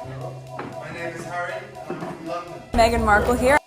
My name is Harry, and I'm from London. Meghan Markle here.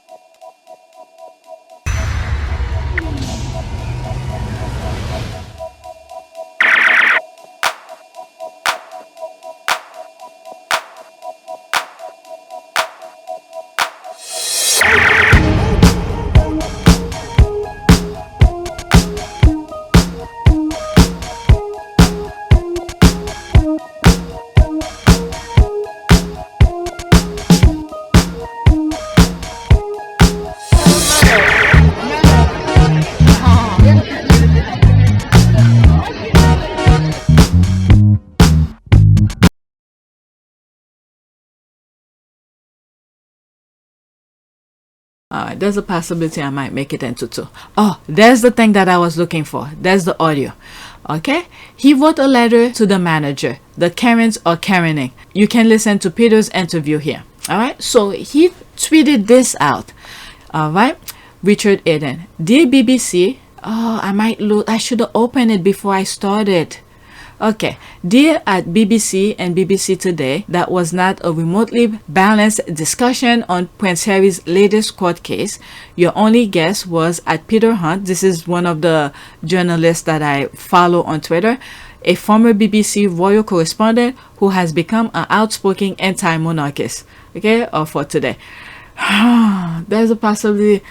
There's a possibility I might make it into two. Oh, there's the thing that I was looking for. There's the audio. Okay, he wrote a letter to the manager. The Karens are Karening. You can listen to Peter's interview here. All right, so he tweeted this out. All right, Richard Eden, dear BBC. Oh, I should have opened it before I started. Okay, dear at BBC and BBC Today, that was not a remotely balanced discussion on Prince Harry's latest court case. Your only guess was at Peter Hunt. This is one of the journalists that I follow on Twitter, a former BBC royal correspondent who has become an outspoken anti-monarchist. Okay, or for today. There's a possibility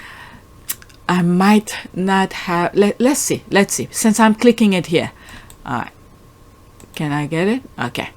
I might not have. Let's see. Since I'm clicking it here. All right. Can I get it? Okay.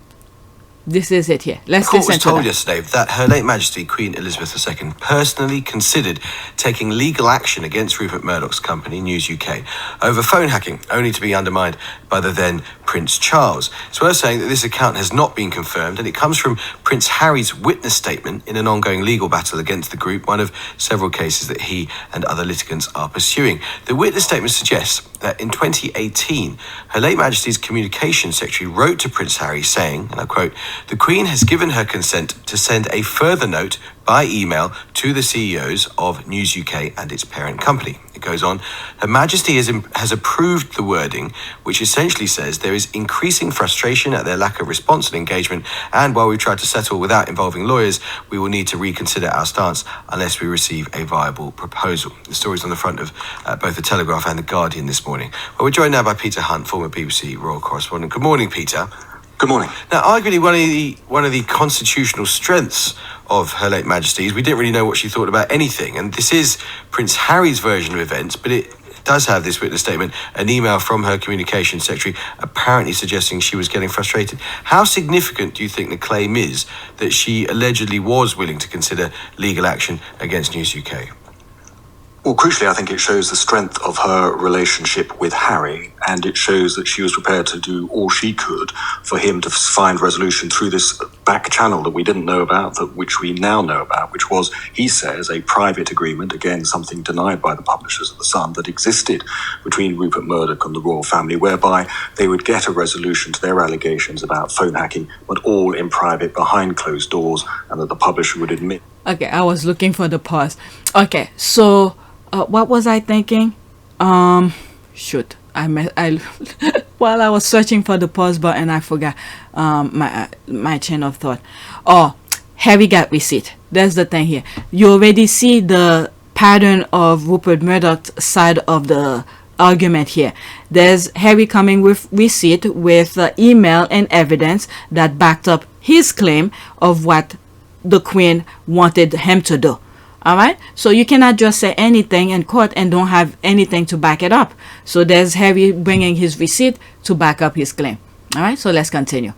This is it here. Let's listen to that. The court was told yesterday that Her late Majesty Queen Elizabeth II personally considered taking legal action against Rupert Murdoch's company, News UK, over phone hacking, only to be undermined by the then Prince Charles. It's worth saying that this account has not been confirmed, and it comes from Prince Harry's witness statement in an ongoing legal battle against the group, one of several cases that he and other litigants are pursuing. The witness statement suggests that in 2018, Her late Majesty's Communications Secretary wrote to Prince Harry saying, and I quote, "The Queen has given her consent to send a further note by email to the CEOs of News UK and its parent company." It goes on, "Her Majesty has approved the wording, which essentially says there is increasing frustration at their lack of response and engagement, and while we try to settle without involving lawyers, we will need to reconsider our stance unless we receive a viable proposal." The story's on the front of both the Telegraph and the Guardian this morning. Well, we're joined now by Peter Hunt, former BBC royal correspondent. Good morning, Peter. Good morning. Now, arguably one of the constitutional strengths of Her late Majesty is we didn't really know what she thought about anything, and this is Prince Harry's version of events, but it does have this witness statement, an email from her communications secretary apparently suggesting she was getting frustrated. How significant do you think the claim is that she allegedly was willing to consider legal action against News UK? Well, crucially, I think it shows the strength of her relationship with Harry, and it shows that she was prepared to do all she could for him to find resolution through this back channel that we didn't know about, which we now know about, which was, he says, a private agreement, again, something denied by the publishers of The Sun, that existed between Rupert Murdoch and the royal family, whereby they would get a resolution to their allegations about phone hacking, but all in private, behind closed doors, and that the publisher would admit. Okay, I was looking for the pause. Okay, so what was I thinking? Shoot, I while I was searching for the pause button, I forgot my chain of thought. Oh, Harry got receipt. That's the thing here. You already see the pattern of Rupert Murdoch's side of the argument here. There's Harry coming with receipt with email and evidence that backed up his claim of what the Queen wanted him to do. All right, so you cannot just say anything in court and don't have anything to back it up. So there's Harry bringing his receipt to back up his claim. All right, so let's continue.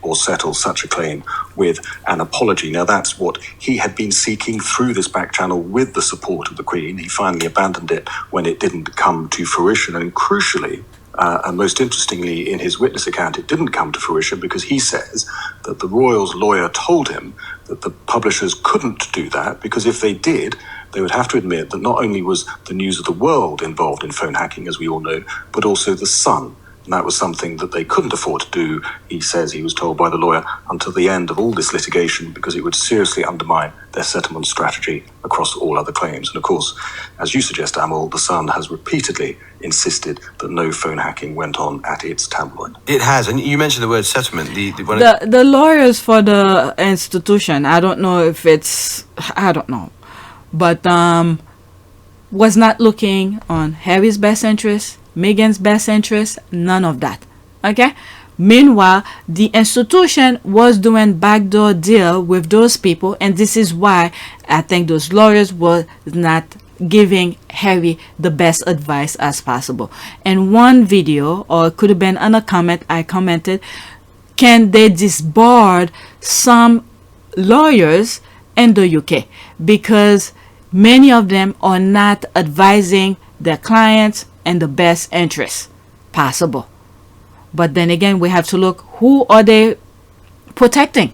Or settle such a claim with an apology. Now, that's what he had been seeking through this back channel with the support of the Queen. He finally abandoned it when it didn't come to fruition. And crucially, and most interestingly, in his witness account, it didn't come to fruition because he says that the royals' lawyer told him that the publishers couldn't do that because if they did, they would have to admit that not only was the News of the World involved in phone hacking, as we all know, but also The Sun. And that was something that they couldn't afford to do, he says he was told by the lawyer, until the end of all this litigation because it would seriously undermine their settlement strategy across all other claims. And of course, as you suggest, Amal, The Sun has repeatedly insisted that no phone hacking went on at its tabloid. It has, and you mentioned the word settlement. The lawyers for the institution, I don't know if it's, I don't know, but was not looking on Harry's best interest, Meghan's best interest, none of that. Okay? Meanwhile, the institution was doing backdoor deal with those people, and this is why I think those lawyers were not giving Harry the best advice as possible. In one video, or it could have been on a comment, I commented, can they disbarred some lawyers in the UK because many of them are not advising their clients in the best interest possible. But then again, we have to look, who are they protecting?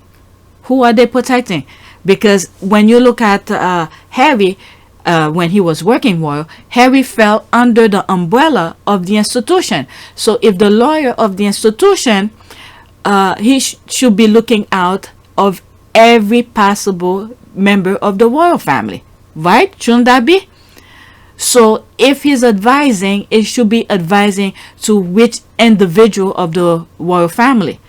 Who are they protecting? Because when you look at Harry, when he was working royal, Harry fell under the umbrella of the institution. So if the lawyer of the institution, he should be looking out of every possible member of the royal family, right? Shouldn't that be? So if he's advising, it should be advising to which individual of the royal family.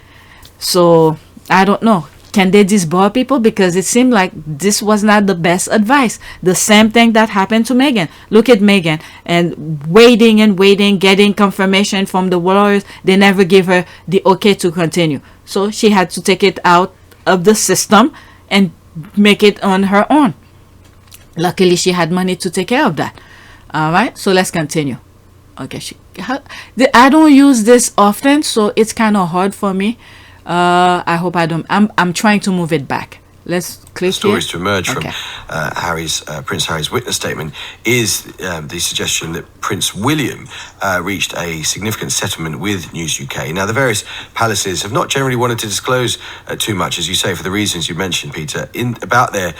So I don't know. Can they disbar people? Because it seemed like this was not the best advice. The same thing that happened to Meghan. Look at Meghan, and waiting and waiting, getting confirmation from the lawyers. They never gave her the okay to continue. So she had to take it out of the system and make it on her own. Luckily, she had money to take care of that. All right, so let's continue. Okay, I don't use this often, so it's kind of hard for me. I hope I don't. I'm trying to move it back. Let's click stories here. to emerge Okay. from Prince Harry's witness statement is the suggestion that Prince William reached a significant settlement with News UK. Now, the various palaces have not generally wanted to disclose too much, as you say, for the reasons you mentioned, Peter, about their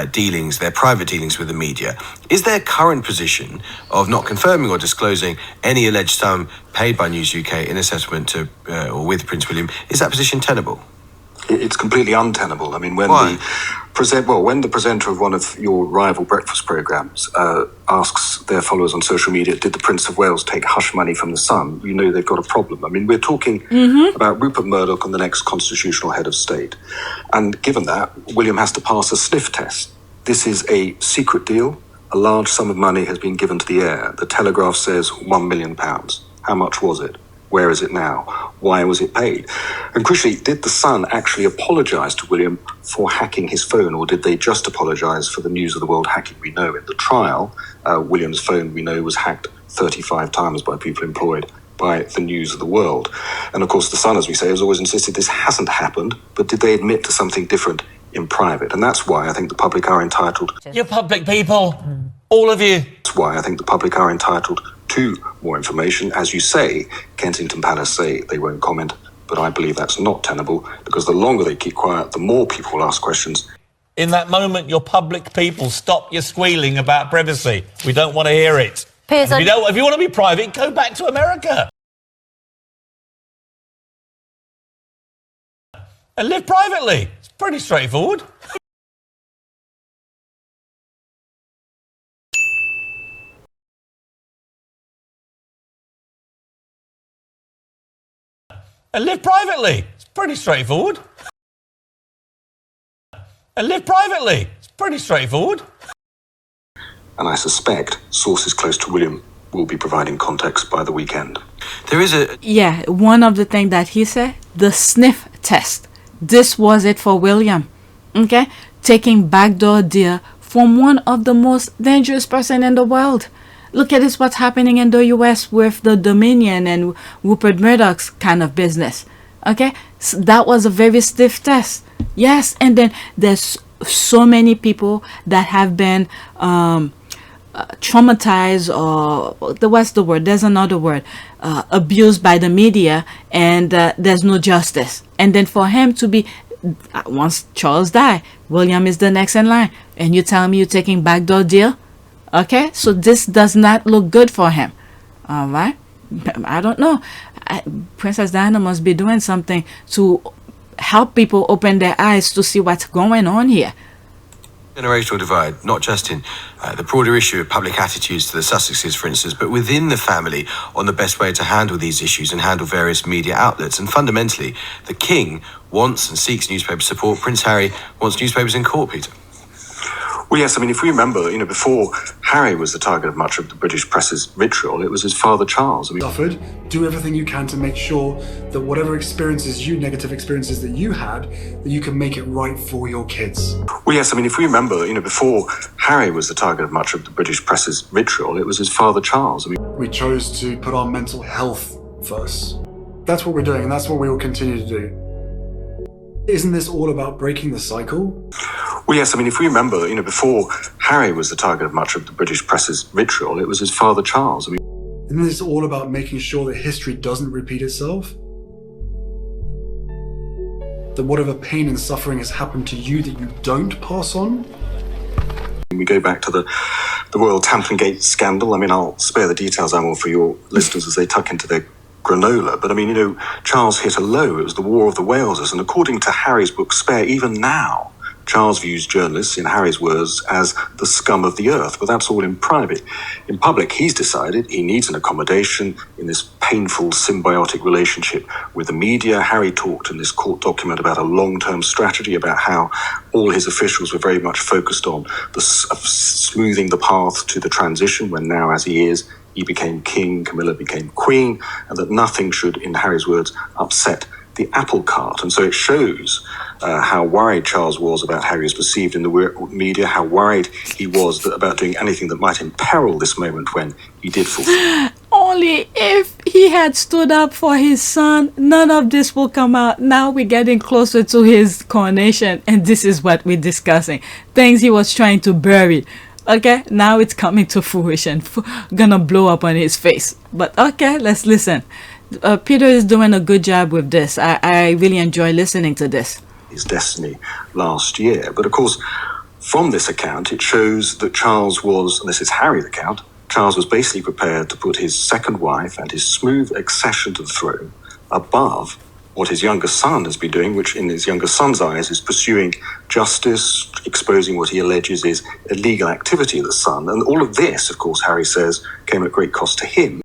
dealings, their private dealings with the media. Is their current position of not confirming or disclosing any alleged sum paid by News UK in a settlement to or with Prince William, is that position tenable? It's completely untenable. I mean, when Why? when the presenter of one of your rival breakfast programs asks their followers on social media, did the Prince of Wales take hush money from the Sun? You know they've got a problem. I mean, we're talking about Rupert Murdoch and the next constitutional head of state. And given that, William has to pass a sniff test. This is a secret deal. A large sum of money has been given to the heir. The Telegraph says £1 million. How much was it? Where is it now? Why was it paid? And crucially, did the Sun actually apologise to William for hacking his phone, or did they just apologise for the News of the World hacking? We know in the trial, William's phone, we know, was hacked 35 times by people employed by the News of the World. And of course, the Sun, as we say, has always insisted this hasn't happened, but did they admit to something different in private? And that's why I think the public are entitled... You public people, all of you. That's why I think the public are entitled to more information. As you say, Kensington Palace say they won't comment, but I believe that's not tenable, because the longer they keep quiet, the more people will ask questions. In that moment, your public people, stop your squealing about privacy. We don't want to hear it. Piers, If you want to be private, go back to America. And live privately. It's pretty straightforward. And live privately. It's pretty straightforward. And live privately. It's pretty straightforward. And I suspect sources close to William will be providing context by the weekend. There is a... Yeah, one of the things that he said, the sniff test. This was it for William. Okay? Taking backdoor deal from one of the most dangerous person in the world. Look at this, what's happening in the US with the Dominion and Rupert Murdoch's kind of business. Okay? So that was a very stiff test. Yes, and then there's so many people that have been traumatized, or what's the word? There's another word. Abused by the media, and there's no justice. And then for him to be, once Charles died, William is the next in line. And you tell me you're taking backdoor deal? Okay, so this does not look good for him. All right, I don't know. Princess Diana must be doing something to help people open their eyes to see what's going on here. Generational divide, not just in the broader issue of public attitudes to the Sussexes, for instance, but within the family on the best way to handle these issues and handle various media outlets. And fundamentally, the King wants and seeks newspaper support. Prince Harry wants newspapers in court, Peter. Well, yes, I mean, if we remember, before Harry was the target of much of the British press's vitriol, it was his father, Charles. I mean, suffered, do everything you can to make sure that whatever negative experiences that you had, that you can make it right for your kids. Well, yes, I mean, if we remember, before Harry was the target of much of the British press's vitriol, it was his father, Charles. I mean, we chose to put our mental health first. That's what we're doing, and that's what we will continue to do. Isn't this all about breaking the cycle? Well, yes, I mean, if we remember, before Harry was the target of much of the British press's vitriol, it was his father, Charles. I mean, isn't this all about making sure that history doesn't repeat itself? That whatever pain and suffering has happened to you, that you don't pass on? We go back to the Royal Tamplingate scandal. I mean, I'll spare the details, Amal, for your listeners as they tuck into their granola. But I mean, Charles hit a low. It was the War of the Walesers. And according to Harry's book, Spare, even now, Charles views journalists, in Harry's words, as the scum of the earth, but that's all in private. In public, he's decided he needs an accommodation in this painful symbiotic relationship with the media. Harry talked in this court document about a long-term strategy, about how all his officials were very much focused on smoothing the path to the transition, when now, as he is, he became king, Camilla became queen, and that nothing should, in Harry's words, upset the apple cart. And so it shows how worried Charles was about how he was perceived in the media, how worried he was about doing anything that might imperil this moment when he did fulfill. Only if he had stood up for his son, none of this will come out. Now we're getting closer to his coronation, and this is what we're discussing. Things he was trying to bury. Okay, now it's coming to fruition. Gonna blow up on his face. But okay, let's listen. Peter is doing a good job with this. I really enjoy listening to this. His destiny last year. But of course, from this account, it shows that Charles was, and this is Harry's account, Charles was basically prepared to put his second wife and his smooth accession to the throne above what his younger son has been doing, which in his younger son's eyes is pursuing justice, exposing what he alleges is illegal activity of the son. And all of this, of course, Harry says, came at great cost to him.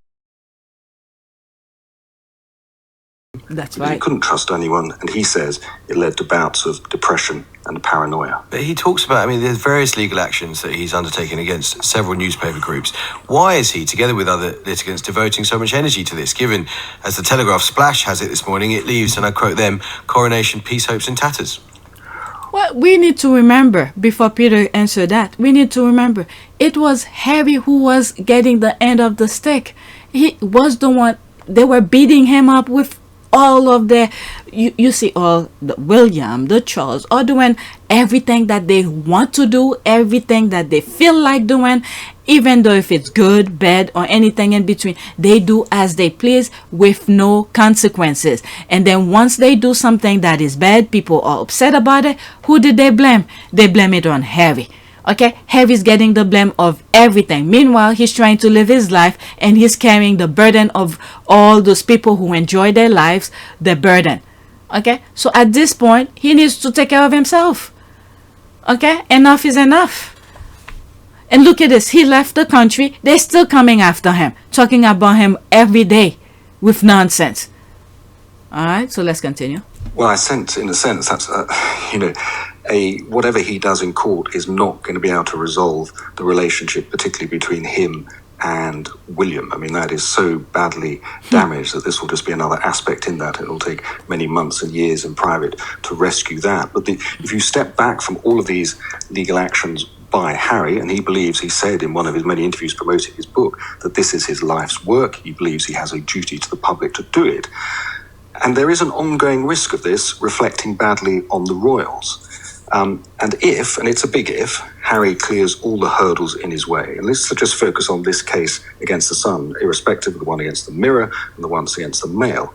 That's right. He couldn't trust anyone, and he says it led to bouts of depression and paranoia. But he talks about, there's various legal actions that he's undertaken against several newspaper groups. Why is he, together with other litigants, devoting so much energy to this, given, as the Telegraph Splash has it this morning, it leaves, and I quote them, coronation peace hopes in tatters? Well, we need to remember, before Peter answered that, we need to remember, it was Harry who was getting the end of the stick. He was the one, they were beating him up with all of the, you see, all the William, the Charles, are doing everything that they want to do, everything that they feel like doing, even though if it's good, bad, or anything in between, they do as they please with no consequences. And then once they do something that is bad, people are upset about it. Who did they blame? They blame it on Harry. Okay, Harry's getting the blame of everything. Meanwhile, he's trying to live his life, and he's carrying the burden of all those people who enjoy their lives, the burden. Okay, so at this point, he needs to take care of himself. Okay, enough is enough. And look at this, he left the country. They're still coming after him, talking about him every day with nonsense. All right, so let's continue. Well, in a sense, that's, whatever he does in court is not going to be able to resolve the relationship, particularly between him and William. That is so badly damaged that this will just be another aspect in that. It will take many months and years in private to rescue that. But if you step back from all of these legal actions by Harry, and he said in one of his many interviews promoting his book that this is his life's work. He believes he has a duty to the public to do it. And there is an ongoing risk of this reflecting badly on the royals. And it's a big if, Harry clears all the hurdles in his way. And let's just focus on this case against the Sun, irrespective of the one against the Mirror and the ones against the Mail.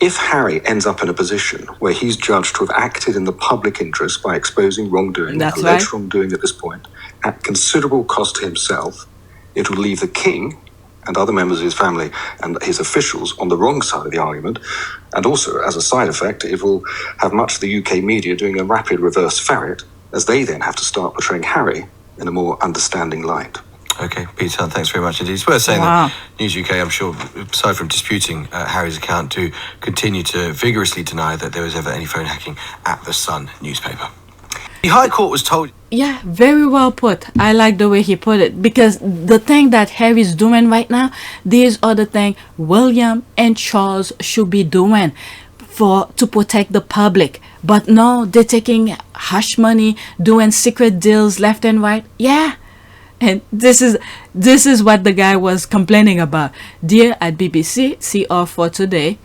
If Harry ends up in a position where he's judged to have acted in the public interest by exposing wrongdoing, alleged wrongdoing at this point, at considerable cost to himself, it will leave the king and other members of his family and his officials on the wrong side of the argument. And also, as a side effect, it will have much of the UK media doing a rapid reverse ferret as they then have to start portraying Harry in a more understanding light. Okay, Peter, thanks very much indeed. It's worth saying that News UK, I'm sure, aside from disputing Harry's account, do continue to vigorously deny that there was ever any phone hacking at the Sun newspaper. The High Court was told... Yeah, very well put. I like the way he put it, because the thing that Harry's doing right now, these are the things William and Charles should be doing to protect the public. But no, they're taking hush money, doing secret deals left and right. Yeah. And this is what the guy was complaining about. Dear at BBC, see all for today.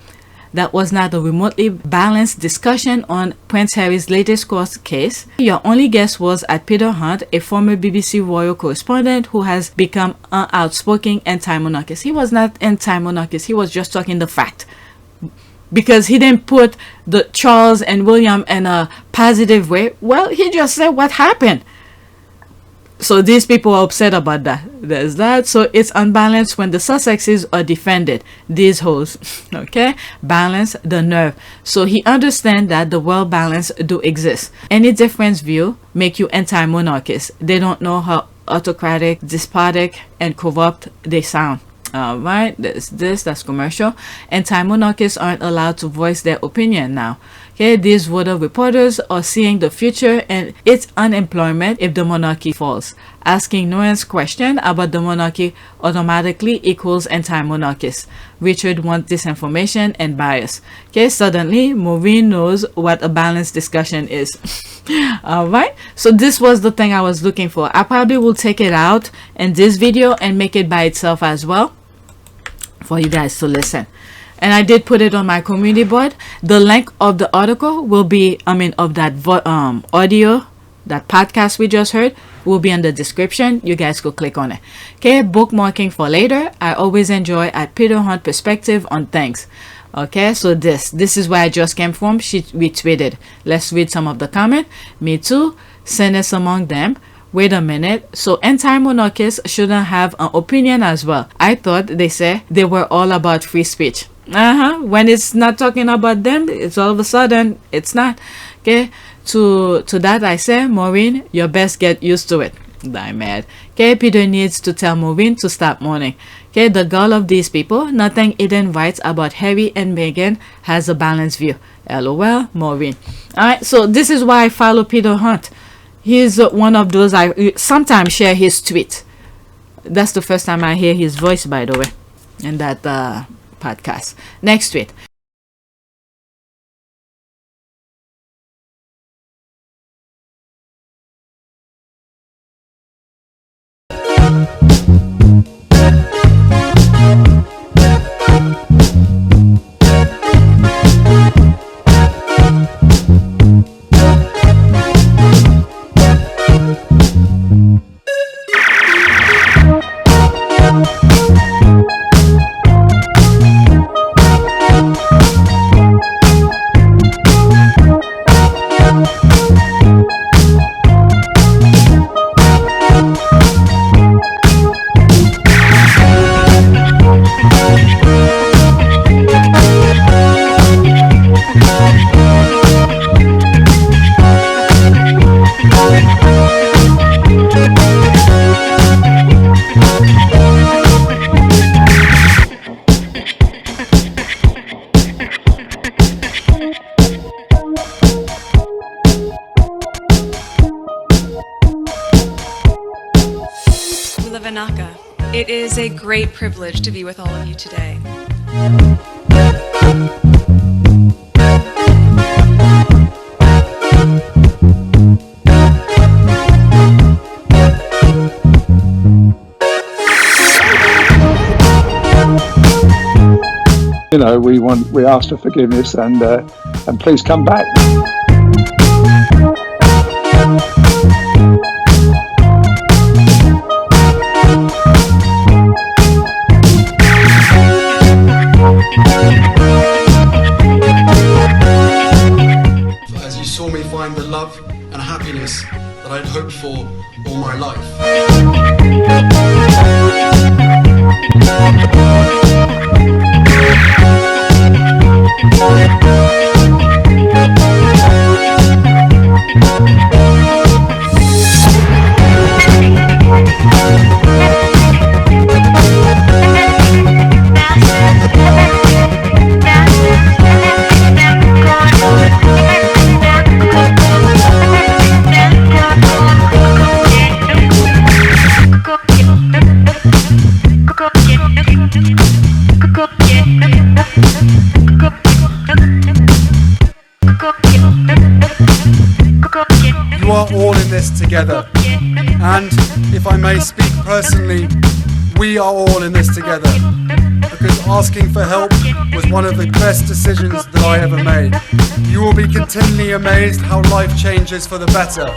That was not a remotely balanced discussion on Prince Harry's latest court case. Your only guest was at Peter Hunt, a former BBC royal correspondent who has become an outspoken anti-monarchist. He was not anti-monarchist. He was just talking the fact. Because he didn't put the Charles and William in a positive way. Well, he just said what happened. So these people are upset about that. There's that. So it's unbalanced when the Sussexes are defended. These hoes. Okay? Balance the nerve. So he understands that the world balance do exist. Any different view make you anti-monarchist. They don't know how autocratic, despotic, and corrupt they sound. Alright, that's commercial. Anti-monarchists aren't allowed to voice their opinion now. Okay, these water reporters are seeing the future and its unemployment if the monarchy falls. Asking nuanced question about the monarchy automatically equals anti-monarchist. Richard wants disinformation and bias. Okay, suddenly Maureen knows what a balanced discussion is. Alright, so this was the thing I was looking for. I probably will take it out in this video and make it by itself as well for you guys to listen. And I did put it on my community board. The link of the article will be, of that audio, that podcast we just heard, will be in the description. You guys could click on it. Okay, bookmarking for later. I always enjoy at Peter Hunt perspective on things. Okay, so this is where I just came from. She retweeted. Let's read some of the comment. Me too. Cynics among them. Wait a minute. So anti-monarchists shouldn't have an opinion as well. I thought they said they were all about free speech. When it's not talking about them, it's all of a sudden it's not. Okay, to that I say, Maureen, you best get used to it. Die mad. Okay, Peter needs to tell Maureen to stop mourning. Okay, the gall of these people. Nothing Eden writes about Harry and Meghan has a balanced view. LOL, Maureen. Alright, so this is why I follow Peter Hunt. He's one of those I sometimes share his tweet. That's the first time I hear his voice, by the way, in that podcast. Next tweet. It is a great privilege to be with all of you today. You know, we ask for forgiveness and please come back. As you saw me find the love and happiness that I'd hoped for all my life. in this together. And if I may speak personally, we are all in this together. Because asking for help was one of the best decisions that I ever made. You will be continually amazed how life changes for the better.